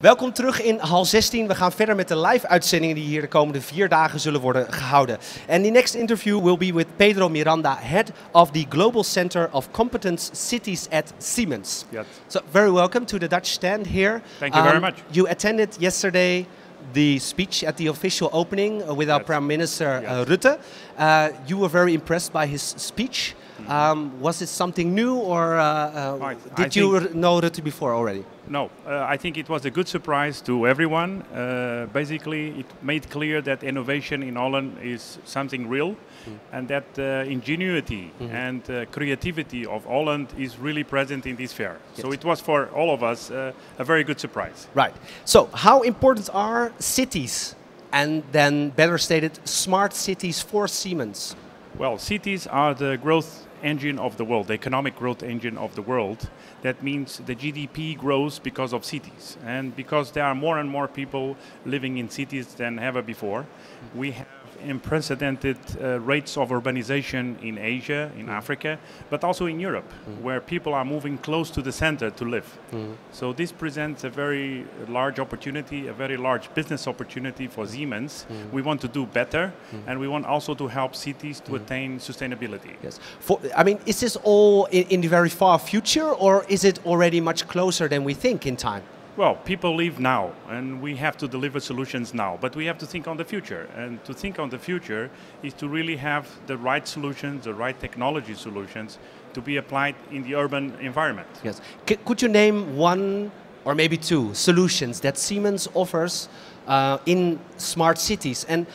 Welkom terug in hal 16. We gaan verder met de live-uitzendingen die hier de komende 4 dagen zullen worden gehouden. And the next interview will be with Pedro Miranda, head of the Global Center of Competence Cities at Siemens. Yes. So very welcome to the Dutch stand here. Thank you very much. You attended yesterday the speech at the official opening with our Prime Minister Rutte. You were very impressed by his speech. Was it something new, or did you know Rutte before already? No, I think it was a good surprise to everyone. Basically, it made clear that innovation in Holland is something real, and that ingenuity and creativity of Holland is really present in this fair. Yes. So it was for all of us a very good surprise. Right. So how important are cities, and then better stated, smart cities for Siemens? Well, cities are the growth engine of the world, the economic growth engine of the world. That means the GDP grows because of cities. And because there are more and more people living in cities than ever before, we have unprecedented rates of urbanization in Asia, in Africa, but also in Europe, where people are moving close to the center to live. So this presents a very large opportunity, a very large business opportunity for Siemens. We want to do better, and we want also to help cities to attain sustainability. Yes. I mean, is this all in the very far future, or is it already much closer than we think in time? Well, people live now, and we have to deliver solutions now, but we have to think on the future. And to think on the future is to really have the right solutions, the right technology solutions to be applied in the urban environment. Yes. Could you name one or maybe two solutions that Siemens offers in smart cities, and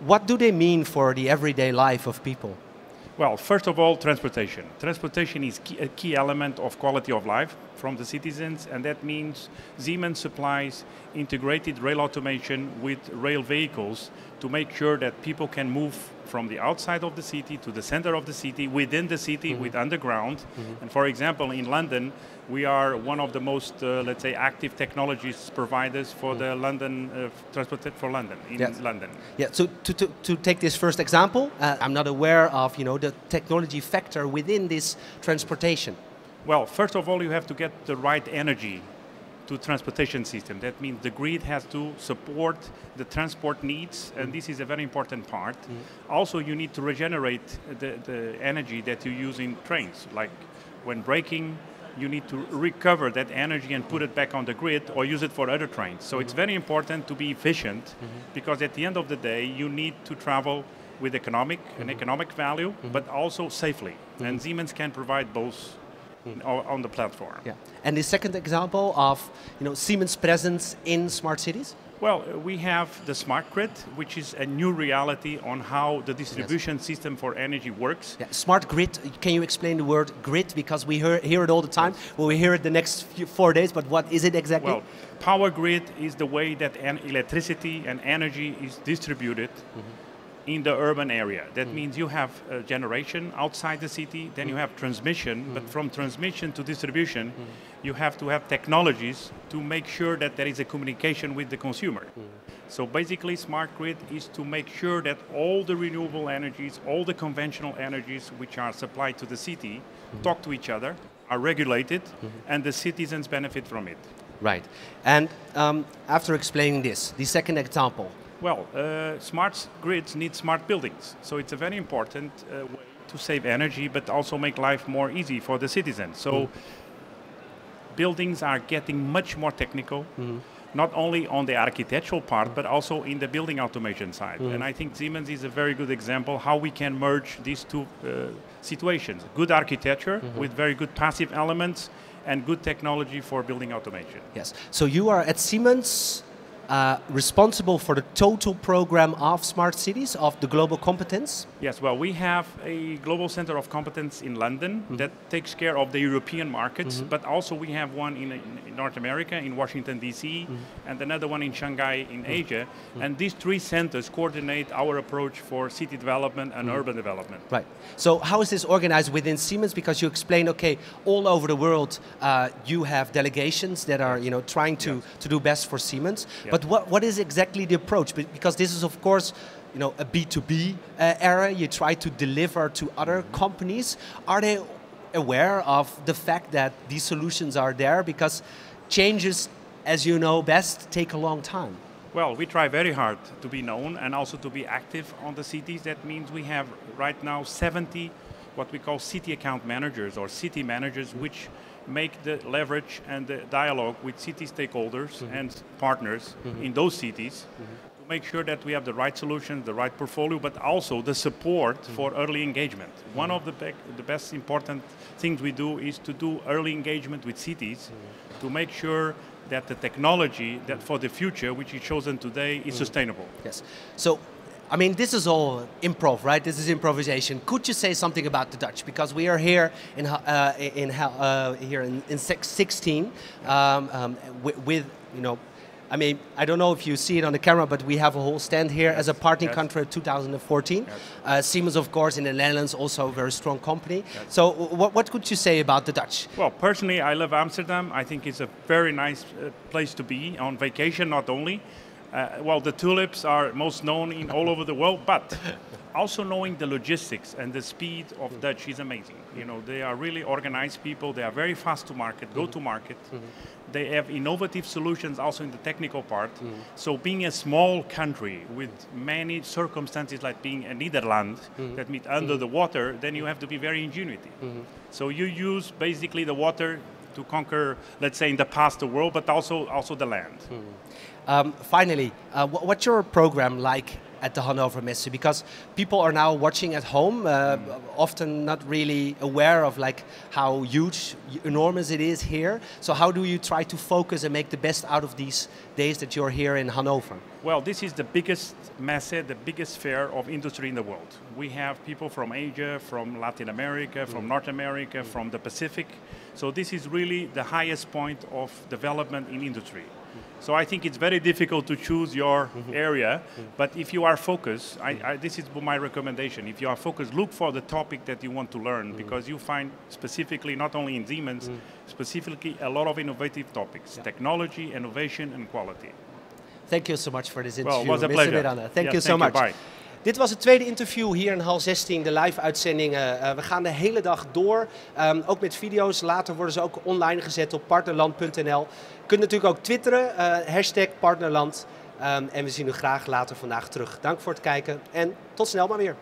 what do they mean for the everyday life of people? Well, first of all, transportation. Transportation is a key element of quality of life from the citizens, and that means Siemens supplies integrated rail automation with rail vehicles to make sure that people can move from the outside of the city to the center of the city, within the city, with underground. And for example, in London, we are one of the most, let's say, active technologies providers for the London, transport for London, in London. Yeah, so to take this first example, I'm not aware of, the technology factor within this transportation. Well, first of all, you have to get the right energy to transportation system. That means the grid has to support the transport needs, and this is a very important part. Also, you need to regenerate the energy that you use in trains. Like when braking, you need to recover that energy and put it back on the grid or use it for other trains. So it's very important to be efficient, because at the end of the day, you need to travel with economic value, but also safely. And Siemens can provide both on the platform. Yeah. And the second example of Siemens' presence in smart cities? Well, we have the smart grid, which is a new reality on how the distribution system for energy works. Yeah. Smart grid, can you explain the word grid? Because we hear it all the time. Well, we hear it the next 4 days, but what is it exactly? Well, power grid is the way that electricity and energy is distributed in the urban area. That means you have generation outside the city, then you have transmission, but from transmission to distribution, you have to have technologies to make sure that there is a communication with the consumer. So basically, smart grid is to make sure that all the renewable energies, all the conventional energies which are supplied to the city talk to each other, are regulated, and the citizens benefit from it. Right. And after explaining this, the second example. Well, smart grids need smart buildings. So it's a very important way to save energy, but also make life more easy for the citizens. So buildings are getting much more technical, not only on the architectural part, but also in the building automation side. And I think Siemens is a very good example how we can merge these two situations. Good architecture with very good passive elements and good technology for building automation. Yes. So you are at Siemens responsible for the total program of smart cities, of the global competence? Yes, well, we have a global center of competence in London that takes care of the European markets, but also we have one in North America, in Washington, D.C., and another one in Shanghai, in Asia. And these 3 centers coordinate our approach for city development and urban development. Right. So how is this organized within Siemens? Because you explained, okay, all over the world you have delegations that are trying to do best for Siemens. But what is exactly the approach? Because this is, of course, a B2B era. You try to deliver to other companies. Are they aware of the fact that these solutions are there? Because changes as you know best, take a long time. Well, we try very hard to be known and also to be active on the cities. That means we have right now 70 what we call city account managers or city managers, which make the leverage and the dialogue with city stakeholders and partners in those cities to make sure that we have the right solutions, the right portfolio, but also the support for early engagement. One of the best important things we do is to do early engagement with cities to make sure that the technology that for the future, which is chosen today, is sustainable. Yes. So, I mean, this is all improv, right? This is improvisation. Could you say something about the Dutch? Because we are here in 16 with you know, I mean, I don't know if you see it on the camera, but we have a whole stand here as a partner country of 2014. Siemens, of course, in the Netherlands, also a very strong company. So what could you say about the Dutch? Well, personally, I love Amsterdam. I think it's a very nice place to be on vacation, not only. Well, the tulips are most known in all over the world, but also knowing the logistics and the speed of Dutch is amazing. You know, they are really organized people. They are very fast to market, go to market. They have innovative solutions also in the technical part. So being a small country with many circumstances like being a Netherlands that meet under the water, then you have to be very ingenuity. So you use basically the water to conquer, let's say in the past the world, but also the land. Finally, what's your program like at the Hannover Messe? Because people are now watching at home, often not really aware of like how huge, enormous it is here. So how do you try to focus and make the best out of these days that you're here in Hanover? Well, this is the biggest messe, the biggest fair of industry in the world. We have people from Asia, from Latin America, from North America, from the Pacific. So this is really the highest point of development in industry. So I think it's very difficult to choose your area, but if you are focused, this is my recommendation. If you are focused, look for the topic that you want to learn, because you find specifically, not only in Siemens, specifically a lot of innovative topics, technology, innovation and quality. Thank you so much for this interview, Well, it was a Mr. pleasure. Miranda. Thank you so much. Bye. Dit was het tweede interview hier in hal 16, de live-uitzending. We gaan de hele dag door, ook met video's. Later worden ze ook online gezet op partnerland.nl. Je kunt natuurlijk ook twitteren, #partnerland. En we zien u graag later vandaag terug. Dank voor het kijken en tot snel maar weer.